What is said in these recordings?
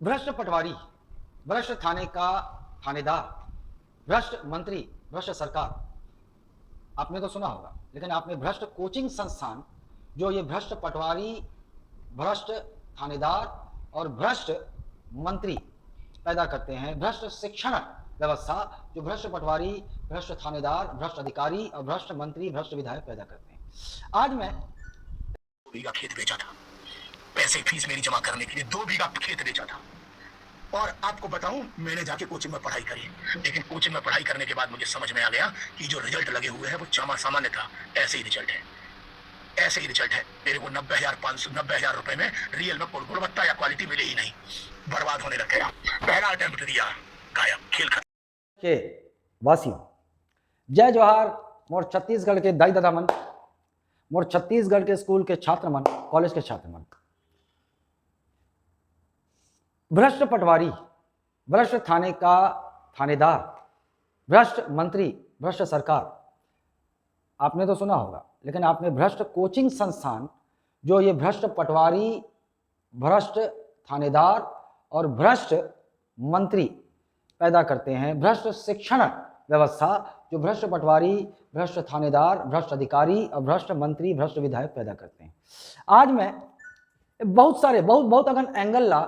भ्रष्ट पटवारी, भ्रष्ट थाने का थानेदार, भ्रष्ट मंत्री, भ्रष्ट सरकार। आपने तो सुना होगा, लेकिन आपने भ्रष्ट कोचिंग संस्थान, जो ये भ्रष्ट पटवारी, भ्रष्ट थानेदार और भ्रष्ट मंत्री पैदा करते हैं, भ्रष्ट शिक्षण व्यवस्था जो भ्रष्ट पटवारी, भ्रष्ट थानेदार, भ्रष्ट अधिकारी और भ्रष्ट मंत्री, भ्रष्ट विधायक पैदा करते हैं। आज मैं 2 बीघा खेत बेचा था, पैसे फीस मेरी जमा करने के लिए 2 बीघा खेत बेचा था। और आपको बताऊं, मैंने जाके कोचिंग में पढ़ाई करी, लेकिन कोचिंग में पढ़ाई करने के बाद मुझे समझ में आ गया कि जो रिजल्ट लगे हुए हैं वो क्षमा सामान्य था। ऐसे ही रिजल्ट है, ऐसे ही रिजल्ट है। मेरे को 90,000 रुपए में रियल में गुणवत्ता या क्वालिटी मिले ही नहीं, बर्बाद होने लग गया। पहला अटेम्प्ट दिया, गायब, खेल खत्म। के वासियों, जय जोहार। मोर छत्तीसगढ़ के दाई दादा मन, मोर छत्तीसगढ़ के स्कूल के छात्र मन, कॉलेज के छात्र मन। भ्रष्ट पटवारी, भ्रष्ट थाने का थानेदार, भ्रष्ट मंत्री, भ्रष्ट सरकार। आपने तो सुना होगा, लेकिन आपने भ्रष्ट कोचिंग संस्थान, जो ये भ्रष्ट पटवारी, भ्रष्ट थानेदार और भ्रष्ट मंत्री पैदा करते हैं, भ्रष्ट शिक्षण व्यवस्था जो भ्रष्ट पटवारी, भ्रष्ट थानेदार, भ्रष्ट अधिकारी और भ्रष्ट मंत्री, भ्रष्ट विधायक पैदा करते हैं। आज मैं बहुत सारे बहुत अगर एंगल ला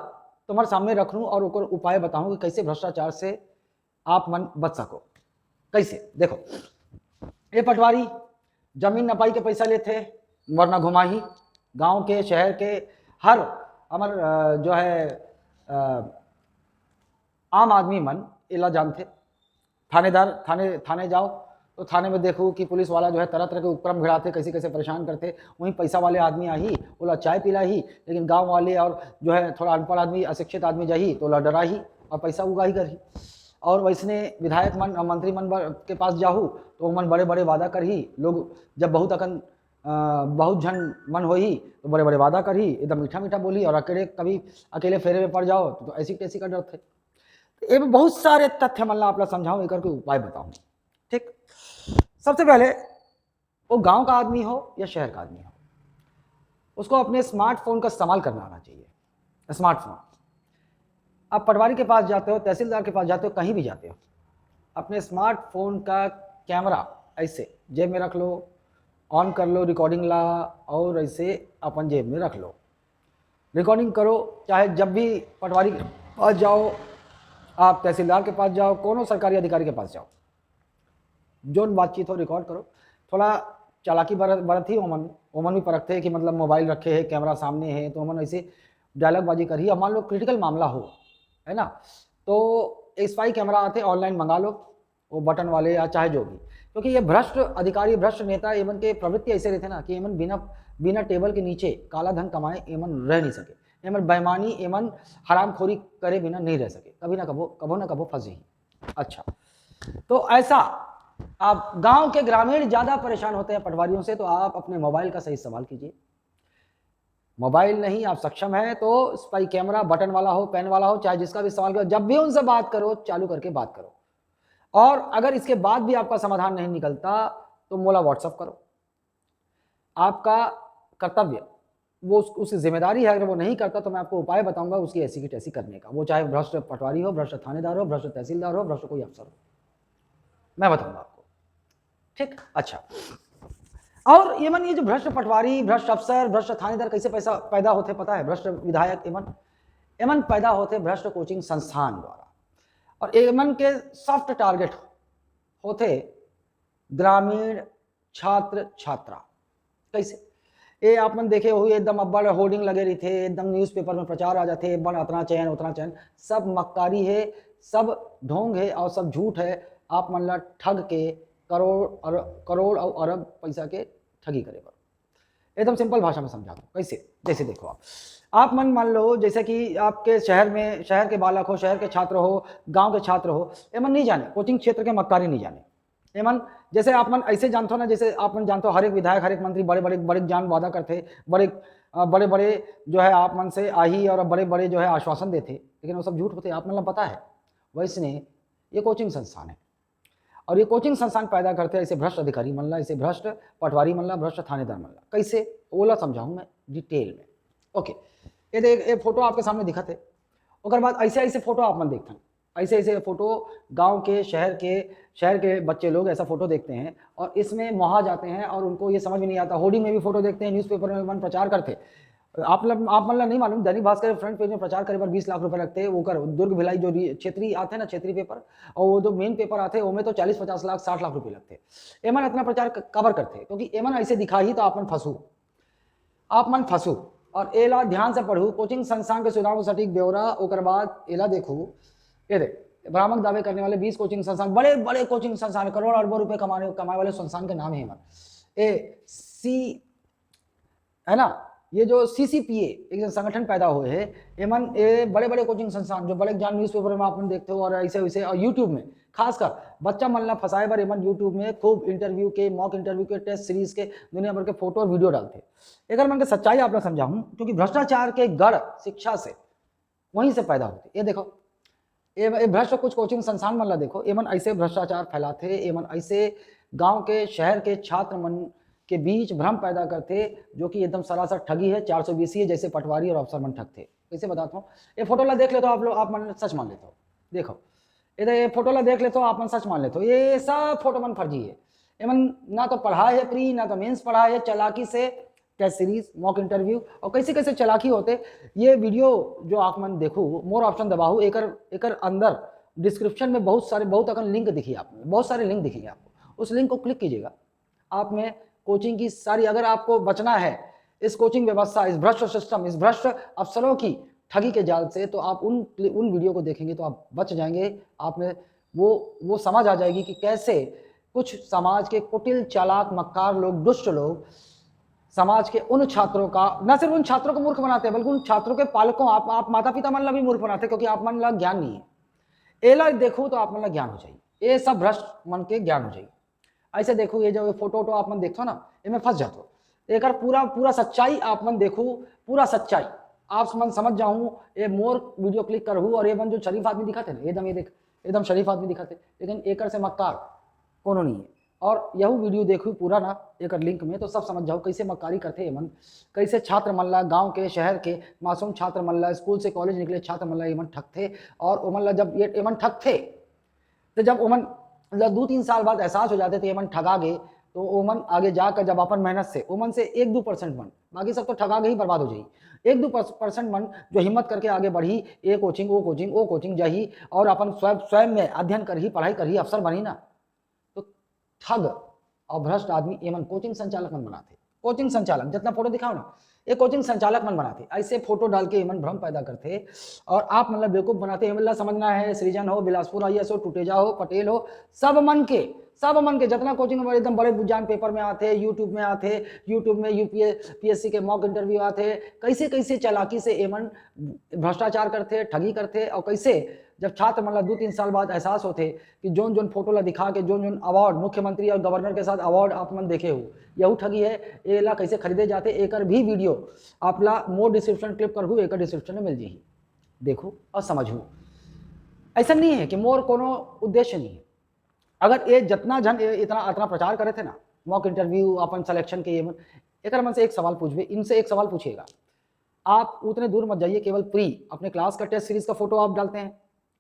तुम्हारे सामने रख लूँ और ओकर उपाय बताऊं कि कैसे भ्रष्टाचार से आप मन बच सको। कैसे देखो, ये पटवारी जमीन नपाई के पैसा लेते, वरना घुमाही गांव के शहर के हर हमार जो है आम आदमी मन इला जानते। थानेदार थाने जाओ तो थाने में देखो कि पुलिस वाला जो है तरह तरह के उपक्रम भिड़ाते, कैसे कैसे परेशान करते। वहीं पैसा वाले आदमी आई बोला चाय पिला ही, लेकिन गांव वाले और जो है थोड़ा अनपढ़ आदमी, अशिक्षित आदमी जाही तो ला डरा ही और पैसा उगाही कर ही। और वैसने विधायक मन और मंत्री मन के पास जाहू तो मन बड़े बड़े वादा कर ही। लोग जब बहुत झन मन हो ही तो बड़े बड़े वादा कर ही, एकदम मीठा मीठा बोली। और कभी अकेले फेरे में पड़ जाओ तो ऐसी कैसी का डर थे। ये बहुत सारे तथ्य मन ला आप समझाऊं, एक करके उपाय बताऊं। ठीक, सबसे पहले वो गांव का आदमी हो या शहर का आदमी हो, उसको अपने स्मार्टफोन का इस्तेमाल करना आना चाहिए। स्मार्टफोन, आप पटवारी के पास जाते हो, तहसीलदार के पास जाते हो, कहीं भी जाते हो, अपने स्मार्टफोन का कैमरा ऐसे जेब में रख लो, ऑन कर लो, रिकॉर्डिंग ला और ऐसे अपन जेब में रख लो, रिकॉर्डिंग करो। चाहे जब भी पटवारी के पास जाओ, आप तहसीलदार के पास जाओ, कोनो सरकारी अधिकारी के पास जाओ, जो बातचीत हो रिकॉर्ड करो। थोड़ा चालाकी बरत ही ओमन भी परखते हैं कि मतलब मोबाइल रखे है, कैमरा सामने है, तो ओमन ऐसे डायलॉग बाजी कर ही। अब मान लो क्रिटिकल मामला हो, है ना, तो स्पाई कैमरा आते, ऑनलाइन मंगा लो, वो बटन वाले या चाहे जो भी। क्योंकि ये भ्रष्ट अधिकारी, भ्रष्ट नेता, एमन के प्रवृत्ति ऐसे रहते ना कि एमन बिना टेबल के नीचे काला धन कमाए एमन रह नहीं सके। एमन बेईमानी, एमन हरामखोरी करे बिना नहीं रह सके, कभी ना कभो फंसे ही। अच्छा, तो ऐसा आप गांव के ग्रामीण ज्यादा परेशान होते हैं पटवारियों से, तो आप अपने मोबाइल का सही इस्तेमाल कीजिए। मोबाइल नहीं आप सक्षम है तो स्पाई कैमरा, बटन वाला हो, पेन वाला हो, चाहे जिसका भी इस्तेमाल करो, जब भी उनसे बात करो चालू करके बात करो। और अगर इसके बाद भी आपका समाधान नहीं निकलता तो मोला व्हाट्सअप करो। आपका कर्तव्य, वो उसकी जिम्मेदारी है। अगर वो नहीं करता तो मैं आपको उपाय बताऊंगा उसकी ऐसी की तैसी करने का। वो चाहे भ्रष्ट पटवारी हो, भ्रष्ट थानेदार हो, भ्रष्ट तहसीलदार हो, भ्रष्ट कोई अफसर हो, मैं बताऊंगा आपको। ठीक, अच्छा। और ये जो भ्रष्ट पटवारी, भ्रष्ट अफसर, भ्रष्ट थानेदार कैसे पैसा पैदा होते पता है? भ्रष्ट विधायक एमन पैदा होते भ्रष्ट कोचिंग संस्थान द्वारा। और एमन के सॉफ्ट टारगेट होते ग्रामीण छात्र छात्रा। कैसे? ये आप मन देखे हुए एकदम अब्बड़ होर्डिंग लगे रही थे, एकदम न्यूज़पेपर में प्रचार आ जाते, बड़ उतना चयन उतना चयन। सब मक्कारी है, सब ढोंग है और सब झूठ है। आप मन ला ठग के करोड़ और अरब पैसा के ठगी करे पर। एकदम सिंपल भाषा में समझा दो कैसे। जैसे देखो, आप मान लो जैसे कि आपके शहर के बालक हो, शहर के छात्र हो, गांव के छात्र हो, एमन नहीं जाने कोचिंग क्षेत्र के मक्कारी नहीं जाने। एमन जैसे आप मन ऐसे जानते हो ना, जैसे आप मन जानते हो हर एक विधायक, हर एक मंत्री बड़े जान वादा करते, बड़े बड़े जो है आप मन से आही और बड़े बड़े जो है आश्वासन देते, लेकिन वो सब झूठ होते, आप मन पता है। वैसने ये कोचिंग संस्थान है और ये कोचिंग संस्थान पैदा करते हैं ऐसे भ्रष्ट अधिकारी मन ला, ऐसे भ्रष्ट पटवारी मन ला, भ्रष्ट थानेदार मन ला। कैसे ओला समझाऊं मैं डिटेल में। ओके, ये देख, ये फोटो आपके सामने दिखत है ओकर बाद ऐसे ऐसे फोटो आप मन देखते हैं, ऐसे ऐसे फोटो गांव के शहर के बच्चे लोग ऐसा फोटो देखते हैं और इसमें मोहा जाते हैं और उनको ये समझ में नहीं आता। होर्डिंग में भी फोटो देखते हैं, न्यूज़पेपर में मन प्रचार करते। आप मतलब नहीं मालूम, दैनिक भास्कर फ्रंट पेज में प्रचार करे पर 20 लाख रुपए लगते हैं। वो कर दुर्ग भिलाई जो क्षेत्रीय आते हैं ना, क्षेत्रीय पेपर, और वो जो मेन पेपर आते हैं वो में तो 40-50 लाख 60 लाख रुपए लगते हैं। एमन इतना प्रचार कवर करते एमन ऐसे दिखा ही तो आप मन फंसू। और एला ध्यान से पढ़ू, कोचिंग संस्थान के सुधार सटीक ब्यौरा, ओकर बाद एला देखू, ये देख भ्रामक दावे करने वाले 20 कोचिंग संस्थान, बड़े बड़े कोचिंग संस्थान, करोड़ अरबों रुपए कमाए वाले संस्थान के नाम है एमन। है ना, ये जो CCPA एक संगठन पैदा हुए है एमन, ये बड़े बड़े कोचिंग संस्थान जो बड़े ज्ञान न्यूज़पेपर में आप देखते हो और ऐसे वैसे, और यूट्यूब में खासकर बच्चा मन ला फंसाए बर एमन यूट्यूब में खूब इंटरव्यू के, मॉक इंटरव्यू के, टेस्ट सीरीज के दुनिया भर के फोटो और वीडियो डालते। एक मन के सच्चाई आप समझाऊँ, क्योंकि भ्रष्टाचार के गढ़ शिक्षा से वहीं से पैदा होते। ये देखो, ये भ्रष्ट कुछ कोचिंग संस्थान मन ला देखो, एमन ऐसे भ्रष्टाचार फैलाते, एमन ऐसे गाँव के शहर के छात्र मन के बीच भ्रम पैदा करते, जो कि एकदम सरासर ठगी है, 420 है, जैसे पटवारी और अफसर मन ठगते। कैसे बताता हूँ, ये फोटो ला देख लेते हो आप लोग, आप मन सच मान लेते हो। देखो इधर ये फोटो ला देख लेते हो, आप मन सच मान लेते हो, ये सब फोटो मन फर्जी है। एमन ना तो पढ़ाई है प्री, ना तो मेंस पढ़ाई है, चालाकी से टेस्ट सीरीज, मॉक इंटरव्यू, और कैसे कैसे चालाकी होते। ये वीडियो जो आप मन देखो, मोर ऑप्शन दबाओ, एकर अंदर डिस्क्रिप्शन में बहुत अकन लिंक दिखी, आपने बहुत सारे लिंक दिखेंगे आपको, उस लिंक को क्लिक कीजिएगा। आप में कोचिंग की सारी, अगर आपको बचना है इस कोचिंग व्यवस्था, इस भ्रष्ट सिस्टम, इस भ्रष्ट अफसरों की ठगी के जाल से, तो आप उन वीडियो को देखेंगे तो आप बच जाएंगे। आप में वो समझ आ जाएगी कि कैसे कुछ समाज के कुटिल, चालाक, मक्कार लोग, दुष्ट लोग समाज के उन छात्रों का, न सिर्फ उन छात्रों को मूर्ख बनाते हैं, बल्कि उन छात्रों के पालकों, आप माता पिता मन ला भी मूर्ख बनाते, क्योंकि आप मन ला ज्ञान नहीं है। एला देखो तो आप मन ला ज्ञान हो जाएगी, ये सब भ्रष्ट मन के ज्ञान हो जाएगी। ऐसे देखो, ये जो फोटो आप मन देखो ना, इनमें फंस जाते। एक पूरा सच्चाई आप मन देखो, पूरा सच्चाई आप मन समझ जाऊँ। ये मोर वीडियो क्लिक करूँ और ये मन जो शरीफ आदमी दिखाते ना, एकदम ये देख, एकदम शरीफ आदमी दिखाते, लेकिन एकर से मक्कार कोनो नहीं है। और यह वीडियो देखू पूरा ना एक लिंक में, तो सब समझ जाओ कैसे मक्कारी करते एमन, कैसे छात्र मन ला, गाँव के शहर के मासूम छात्र मन ला, स्कूल से कॉलेज निकले छात्र मन ला एमन ठगते। और ओमन ला जब ये एमन ठगते, तो जब ओमन 2-3 साल बाद एहसास हो जाते थे एमन ठगा गए, तो ओमन आगे जाकर जब अपन मेहनत से ओमन से 1-2% मन, बाकी सब तो ठगा गए ही, बर्बाद हो जाई। 1-2% मन जो हिम्मत करके आगे बढ़ी, ये कोचिंग वो कोचिंग जाही और अपन स्वयं में अध्ययन कर ही, पढ़ाई कर ही अफसर बनी ना, तो ठग और भ्रष्ट आदमी एमन कोचिंग संचालक मन बनाते। कोचिंग संचालक जितना फोटो दिखाओ ना, ये कोचिंग संचालक मन बनाते, ऐसे फोटो डाल के एमन भ्रम पैदा करते और आप मतलब बेवकूफ बनाते। एमन समझना है सृजन हो, बिलासपुर IAS हो, टुटेजा हो, पटेल हो, सब मन के जितना कोचिंग में एकदम बड़े बुजान पेपर में आते, यूट्यूब में UPSC के मॉक इंटरव्यू आते, कैसे कैसे चालाकी से एमन भ्रष्टाचार करते, ठगी करते। और कैसे जब छात्र मतलब 2-3 साल बाद एहसास होते कि जोन फोटो ला दिखा के जोन अवार्ड मुख्यमंत्री और गवर्नर के साथ अवार्ड आप मन देखे हो, यही ठगी है। ये ला कैसे खरीदे जाते, एकर भी वीडियो आप ला मोर डिस्क्रिप्शन क्लिक करूँ, एक डिस्क्रिप्शन में मिल जाएगी, देखो और समझू। ऐसा नहीं है कि मोर कोनो उद्देश्य नहीं है। अगर ये जितना जन इतना प्रचार करे थे ना, मॉक इंटरव्यू अपन सिलेक्शन के, ये एक मन से एक सवाल पूछबे, इनसे एक सवाल पूछिएगा, आप उतने दूर मत जाइए, केवल प्री अपने क्लास का टेस्ट सीरीज का फोटो आप डालते हैं,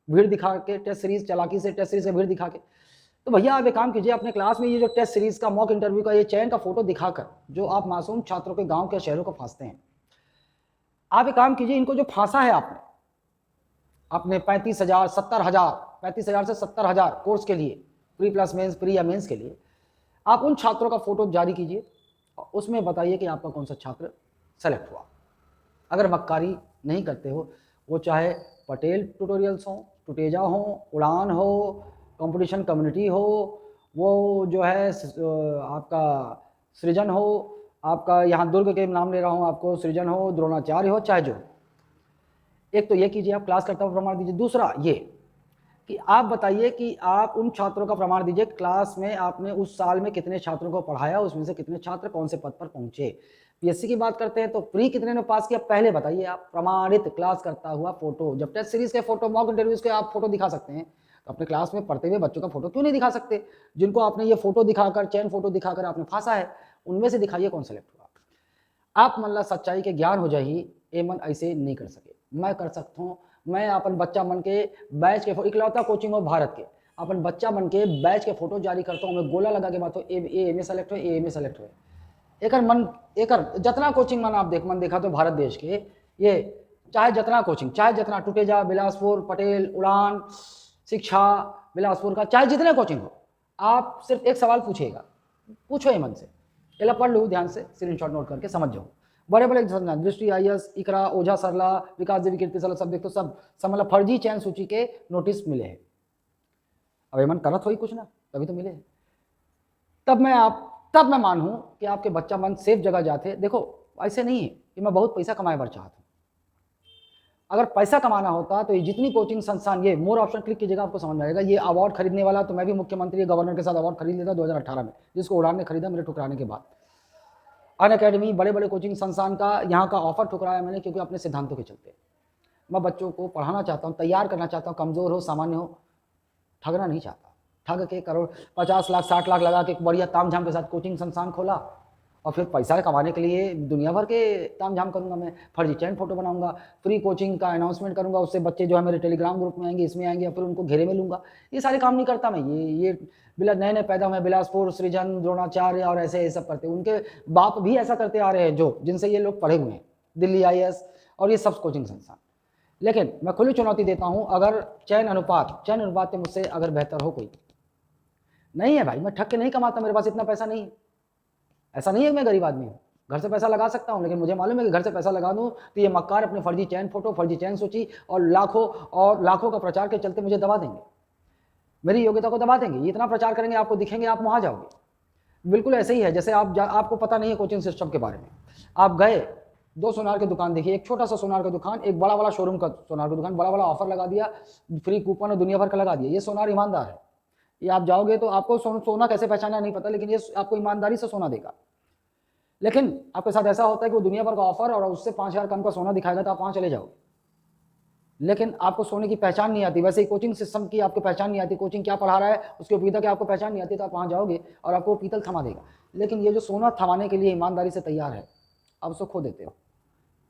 भीड़ दिखा के टेस्ट सीरीज, चालाकी से टेस्ट सीरीज से भीड़ दिखा के। तो भैया आप एक काम कीजिए, अपने क्लास में ये जो टेस्ट सीरीज का, मॉक इंटरव्यू का ये चयन का फोटो दिखाकर जो आप मासूम छात्रों के गाँव के शहरों को फांसते हैं, आप एक काम कीजिए, इनको जो फांसा है आपने 35,000 से 70,000 कोर्स के लिए, प्री प्लस मेंस, प्री या मेंस के लिए, आप उन छात्रों का फोटो जारी कीजिए और उसमें बताइए कि आपका कौन सा छात्र सेलेक्ट हुआ। अगर मक्कारी नहीं करते हो, वो चाहे पटेल ट्यूटोरियल्स हो, टुटेजा हो, उड़ान हो, कंपटीशन कम्युनिटी हो, वो जो है आपका सृजन हो, आपका यहाँ दुर्ग के नाम ले रहा हूँ आपको, सृजन हो, द्रोणाचार्य हो, चाहे जो, एक तो ये कीजिए, आप क्लास करता हुआ प्रमाण दीजिए। दूसरा ये कि आप बताइए कि आप उन छात्रों का प्रमाण दीजिए, क्लास में आपने उस साल में कितने छात्रों को पढ़ाया, उसमें से कितने छात्र कौन से पद पर पहुंचे। PSC की बात करते हैं तो प्री कितने ने पास किया, पहले बताइए आप। प्रमाणित क्लास करता हुआ फोटो, जब टेस्ट सीरीज के फोटो, मॉक इंटरव्यूज के आप फोटो दिखा सकते हैं, तो अपने क्लास में पढ़ते हुए बच्चों का फोटो क्यों नहीं दिखा सकते, जिनको आपने ये फोटो दिखाकर, चैन फोटो दिखाकर आपने फांसा है, उनमें से दिखाइए कौन सेलेक्ट हुआ। आप मतलब सच्चाई के ज्ञान हो जाइए, एमन ऐसे नहीं कर सके। मैं कर सकता हूँ। मैं अपन बच्चा मन के बैच के इकलौता कोचिंग हो भारत के, अपन बच्चा मन के बैच के फोटो जारी करता हूँ, मैं गोला लगा के बात हो ए में सेलेक्ट हो, ए में सेलेक्ट हो। एकर मन एकर जितना कोचिंग मन आप देखा तो भारत देश के ये चाहे जितना कोचिंग, चाहे जितना टूटेजा, बिलासपुर, पटेल, उड़ान, शिक्षा, बिलासपुर का चाहे जितने कोचिंग हो, आप सिर्फ एक सवाल पूछिएगा, पूछो ये मन से, एला पढ़ लो ध्यान से, स्क्रीनशॉट नोट करके समझ जाओ। बड़े बड़े दृष्टि, IAS, इकरा, ओझा सरला, विकास देवी कीर्ति सरला, सब देखो सब मतलब फर्जी चयन सूची के नोटिस मिले हैं। अब ये मन करत हो ही कुछ ना, तभी तो मिले। तब मैं मानूँ कि आपके बच्चा मन सेफ जगह जाते। देखो ऐसे नहीं है कि मैं बहुत पैसा कमाए बर चाहता हूँ। अगर पैसा कमाना होता तो ये जितनी कोचिंग संस्थान, ये मोर ऑप्शन क्लिक कीजिएगा, आपको समझ में आएगा। ये अवार्ड खरीदने वाला तो मैं भी मुख्यमंत्री गवर्नर के साथ अवार्ड खरीद लेता 2018 में, जिसको उड़ान ने खरीदा मेरे ठुकराने के बाद। अन अकेडमी, बड़े बड़े कोचिंग संस्थान का यहाँ का ऑफर ठुकराया मैंने, क्योंकि अपने सिद्धांतों के चलते मैं बच्चों को पढ़ाना चाहता हूँ, तैयार करना चाहता हूँ, कमज़ोर हो, सामान्य हो, ठगना नहीं चाहता। ठग के करोड़ 50 लाख 60 लाख लगा के बढ़िया ताम झाम के साथ कोचिंग संस्थान खोला, और फिर पैसा कमाने के लिए दुनिया भर के ताम झाम करूँगा। मैं फर्जी चैन फोटो बनाऊंगा, फ्री कोचिंग का अनाउंसमेंट करूँगा, उससे बच्चे जो है मेरे टेलीग्राम ग्रुप में आएंगे, इसमें आएंगे, या फिर उनको घेरे में लूँगा। ये सारे काम नहीं करता मैं। ये बिला नए नए पैदा हुए बिलासपुर, सृजन, द्रोणाचार्य और ऐसे ये सब करते, उनके बाप भी ऐसा करते आ रहे हैं, जो जिनसे ये लोग पढ़े हुए हैं, दिल्ली IAS और ये सब कोचिंग संस्थान। लेकिन मैं खुली चुनौती देता हूँ, अगर चयन अनुपात में मुझसे अगर बेहतर हो कोई, नहीं है भाई, मैं ठग के नहीं कमाता, मेरे पास इतना पैसा नहीं है। ऐसा नहीं है मैं गरीब आदमी हूँ, घर से पैसा लगा सकता हूँ, लेकिन मुझे मालूम है कि घर से पैसा लगा दूँ तो ये मक्कार अपने फर्जी चयन फोटो, फर्जी चयन सूची और लाखों का प्रचार के चलते मुझे दबा देंगे, मेरी योग्यता को दबा देंगे। ये इतना प्रचार करेंगे, आपको दिखेंगे, आप वहाँ जाओगे। बिल्कुल ऐसे ही है जैसे आपको पता नहीं है कोचिंग सिस्टम के बारे में। आप गए, 2 सोनार की दुकान देखिए, एक छोटा सा सोनार का दुकान, एक बड़ा वाला शोरूम का सोनार की दुकान, बड़ा बड़ा ऑफर लगा दिया, फ्री कूपन और दुनिया भर का लगा दिया। ये सोनार ईमानदार है। ये आप जाओगे तो आपको सोना कैसे पहचाना नहीं पता, लेकिन ये आपको ईमानदारी से सोना देगा। लेकिन आपके साथ ऐसा होता है कि वो दुनिया भर का ऑफर और उससे 5000 कम का सोना दिखाएगा तो आप वहाँ चले जाओगे, लेकिन आपको सोने की पहचान नहीं आती। वैसे ही कोचिंग सिस्टम की आपको पहचान नहीं आती, कोचिंग क्या पढ़ा रहा है उसके उपयोगिता की आपको पहचान नहीं आती, तो आप वहाँ जाओगे और आपको पीतल थमा देगा। लेकिन ये जो सोना थमाने के लिए ईमानदारी से तैयार है, आप उसको खो देते हो।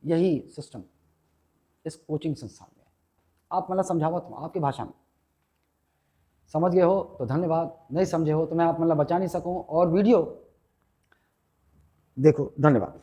यही सिस्टम इस कोचिंग संस्थान में। आप मतलब समझावत हूँ आपकी भाषा में, समझ गए हो तो धन्यवाद, नहीं समझे हो तो मैं आप मतलब बचा नहीं सकूँ। और वीडियो देखो, धन्यवाद।